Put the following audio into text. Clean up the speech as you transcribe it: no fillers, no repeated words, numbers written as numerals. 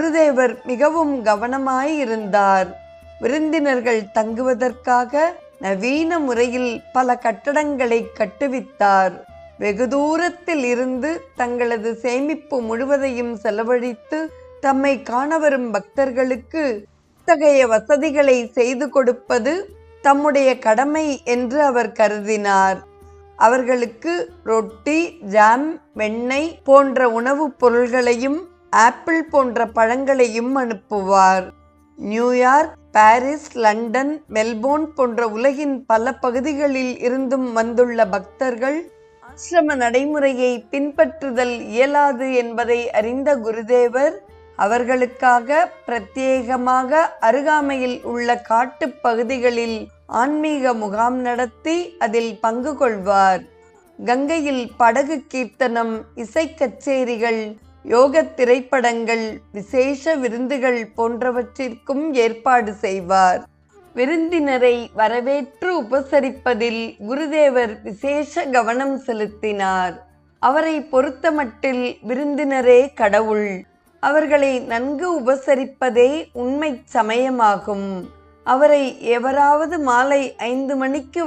குருதேவர் மிகவும் கவனமாயிருந்தார். விருந்தினர்கள் தங்குவதற்காக நவீன முறையில் பல கட்டடங்களை கட்டுவித்தார். வெகு தூரத்தில் இருந்து தங்களது சேமிப்பு முழுவதையும் செலவழித்து தம்மை காண வரும் பக்தர்களுக்கு இத்தகைய வசதிகளை செய்து கொடுப்பது தம்முடைய கடமை என்று அவர் கருதினார். அவர்களுக்கு ரொட்டி, ஜாம், வெண்ணெய் போன்ற உணவுப் பொருள்களையும் ஆப்பிள் போன்ற பழங்களையும் அனுப்புவார். நியூயார்க், பாரிஸ், லண்டன், மெல்போர்ன் போன்ற உலகின் பல பகுதிகளில் இருந்தும் வந்துள்ள பக்தர்கள் ஆசிரம நடைமுறையை பின்பற்றுதல் இயலாது என்பதை அறிந்த குருதேவர் அவர்களுக்காக பிரத்யேகமாக அருகாமையில் உள்ள காட்டுப் பகுதிகளில் ஆன்மீக முகாம் நடத்தி அதில் பங்கு கொள்வார். கங்கையில் படகு கீர்த்தனம், இசை கச்சேரிகள், யோக திரைப்படங்கள், விசேஷ விருந்துகள் போன்றவற்றிற்கும் ஏற்பாடு செய்வார். விருந்தினரை வரவேற்று உபசரிப்பதில் குருதேவர் விசேஷ கவனம் செலுத்தினார். அவரை பொறுத்தமட்டில் விருந்தினரே கடவுள். அவர்களை நன்கு உபசரிப்பதே உண்மை சமயமாகும். அவரை எவராவது மாலை 5 மணிக்கு